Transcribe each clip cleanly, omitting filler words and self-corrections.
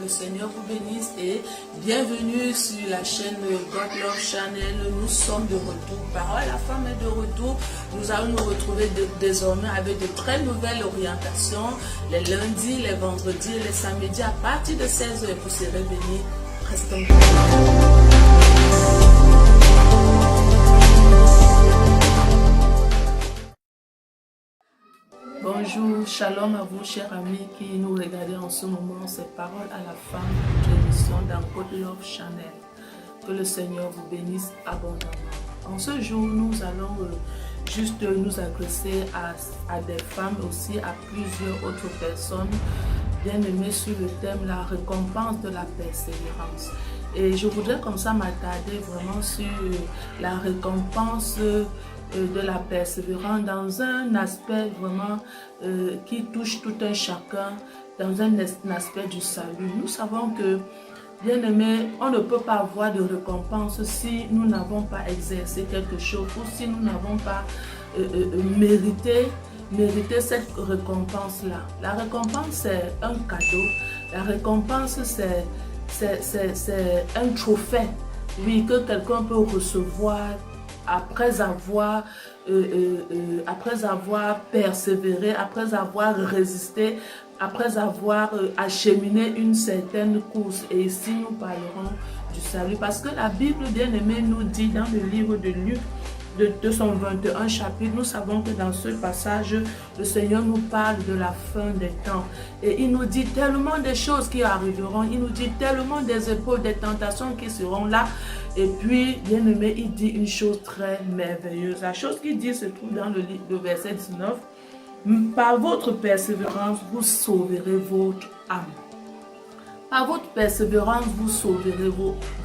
le Seigneur vous bénisse et bienvenue sur la chaîne God Love Channel. Nous sommes de retour. Parole, la femme est de retour. Nous allons nous retrouver désormais avec de très nouvelles orientations. Les lundis, les vendredis et les samedis à partir de 16h pour se réveiller. Restons. Bonjour, shalom à vous chers amis qui nous regardez en ce moment. C'est Parole à la femme, notre émission dans God Love Channel. Que le Seigneur vous bénisse abondamment. En ce jour, nous allons juste nous adresser à des femmes, aussi à plusieurs autres personnes bien aimées sur le thème la récompense de la persévérance. Et je voudrais comme ça m'attarder vraiment sur la récompense de la persévérance dans un aspect vraiment qui touche tout un chacun, dans un aspect du salut. Nous savons que, bien aimé, on ne peut pas avoir de récompense si nous n'avons pas exercé quelque chose ou si nous n'avons pas mérité cette récompense-là. La récompense, c'est un cadeau. La récompense, c'est un trophée, oui, que quelqu'un peut recevoir après avoir persévéré, après avoir résisté, après avoir acheminé une certaine course. Et ici, nous parlerons du salut. Parce que la Bible, bien aimée, nous dit dans le livre de Luc, de 221 chapitres, nous savons que dans ce passage, le Seigneur nous parle de la fin des temps. Et il nous dit tellement de choses qui arriveront, il nous dit tellement des épreuves, des tentations qui seront là. Et puis, bien aimé, il dit une chose très merveilleuse. La chose qu'il dit se trouve dans le verset 19. Par votre persévérance, vous sauverez votre âme. Par votre persévérance, vous sauverez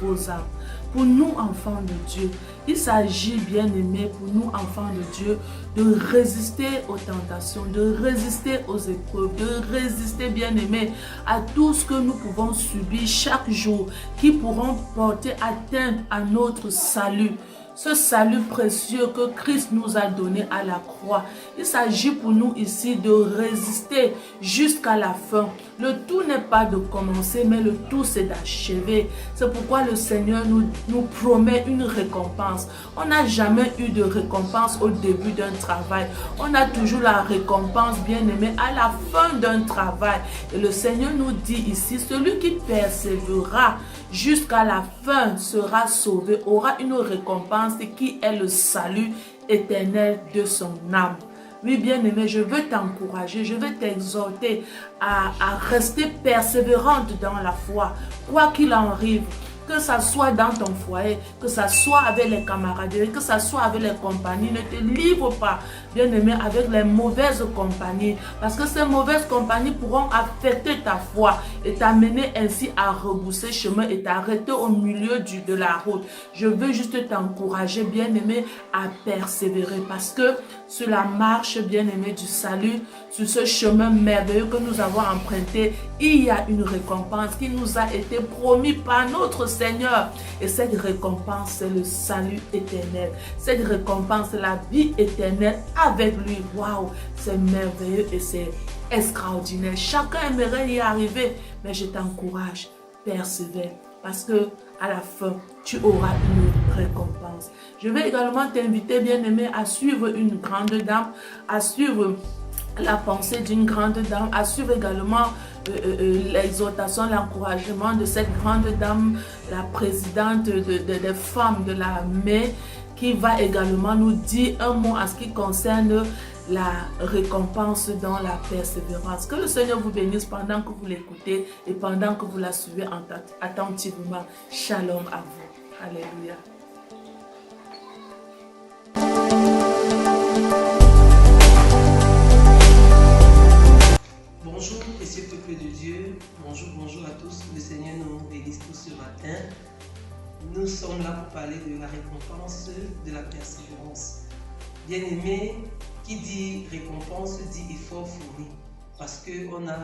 vos âmes. Pour nous, enfants de Dieu, il s'agit, bien aimé, pour nous, enfants de Dieu, de résister aux tentations, de résister aux épreuves, de résister, bien aimé, à tout ce que nous pouvons subir chaque jour, qui pourront porter atteinte à notre salut. Ce salut précieux que Christ nous a donné à la croix. Il s'agit pour nous ici de résister jusqu'à la fin. Le tout n'est pas de commencer, mais le tout c'est d'achever. C'est pourquoi le Seigneur nous promet une récompense. On n'a jamais eu de récompense au début d'un travail. On a toujours la récompense, bien aimé, à la fin d'un travail. Et le Seigneur nous dit ici, celui qui persévérera jusqu'à la fin sera sauvé, aura une récompense qui est le salut éternel de son âme. Oui, bien-aimé, je veux t'encourager, je veux t'exhorter à rester persévérante dans la foi, quoi qu'il en arrive. Que ça soit dans ton foyer, que ça soit avec les camaraderies, que ça soit avec les compagnies, ne te livre pas, bien-aimé, avec les mauvaises compagnies. Parce que ces mauvaises compagnies pourront affecter ta foi et t'amener ainsi à rebousser chemin et t'arrêter au milieu de la route. Je veux juste t'encourager, bien-aimé, à persévérer. Parce que sur la marche, bien-aimé, du salut, sur ce chemin merveilleux que nous avons emprunté, il y a une récompense qui nous a été promise par notre Seigneur. Et cette récompense, c'est le salut éternel. Cette récompense, c'est la vie éternelle avec lui. Waouh, c'est merveilleux et c'est extraordinaire. Chacun aimerait y arriver, mais je t'encourage, persévère. Parce que à la fin, tu auras une récompense. Je vais également t'inviter, bien-aimé, à suivre une grande dame, à suivre la pensée d'une grande dame, à suivre également l'exhortation, l'encouragement de cette grande dame, la présidente des femmes de la mai, qui va également nous dire un mot en ce qui concerne la récompense dans la persévérance. Que le Seigneur vous bénisse pendant que vous l'écoutez et pendant que vous la suivez attentivement. Shalom à vous. Alléluia. Bonjour, précieux peuple de Dieu. Bonjour, bonjour à tous. Le Seigneur nous bénisse tous ce matin. Nous sommes là pour parler de la récompense de la persévérance. Bien-aimé, qui dit récompense dit effort fourni. Parce qu'on a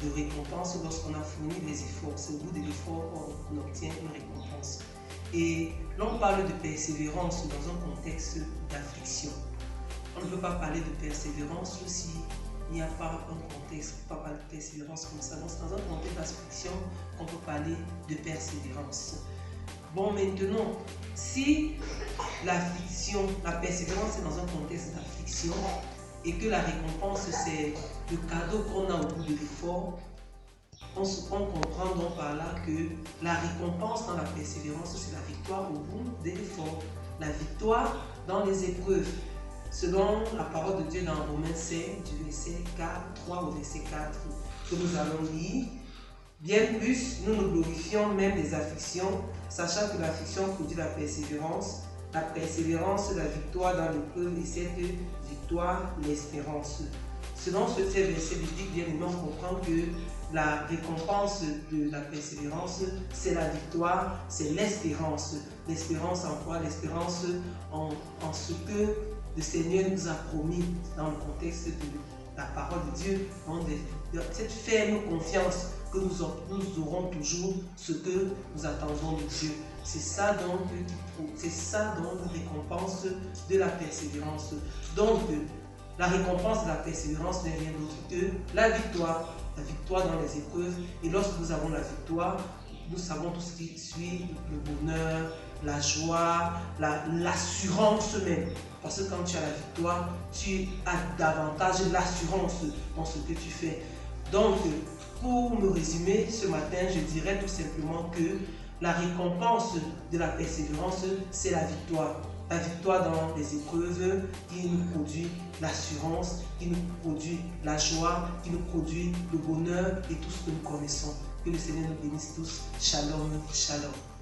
de récompense lorsqu'on a fourni les efforts. C'est au bout de l'effort qu'on obtient une récompense. Et l'on parle de persévérance dans un contexte d'affliction. On ne peut pas parler de persévérance si il n'y a pas un contexte, on ne peut pas parler de persévérance comme ça. Donc c'est dans un contexte d'affliction qu'on peut parler de persévérance. Bon, maintenant, si l'affliction, la persévérance est dans un contexte d'affliction et que la récompense c'est le cadeau qu'on a au bout de l'effort, on comprend donc par là que la récompense dans la persévérance, c'est la victoire au bout de l'effort, la victoire dans les épreuves. Selon la parole de Dieu dans Romains 5, du verset 3 au verset 4, que nous allons lire, bien plus, nous nous glorifions même des afflictions, sachant que l'affliction produit la persévérance la victoire dans l'épreuve et cette victoire l'espérance. Selon ce verset biblique, bien aimé, on comprend que la récompense de la persévérance, c'est la victoire, c'est l'espérance. L'espérance en quoi? L'espérance en ce que le Seigneur nous a promis dans le contexte de la parole de Dieu, cette ferme confiance que nous aurons toujours ce que nous attendons de Dieu. C'est ça donc la récompense de la persévérance. Donc, la récompense de la persévérance n'est rien d'autre que la victoire dans les épreuves. Et lorsque nous avons la victoire, nous savons tout ce qui suit, le bonheur, la joie, l'assurance même. Parce que quand tu as la victoire, tu as davantage l'assurance dans ce que tu fais. Donc, pour me résumer ce matin, je dirais tout simplement que la récompense de la persévérance, c'est la victoire. La victoire dans les épreuves qui nous produit l'assurance, qui nous produit la joie, qui nous produit le bonheur et tout ce que nous connaissons. Que le Seigneur nous bénisse tous. Shalom, shalom.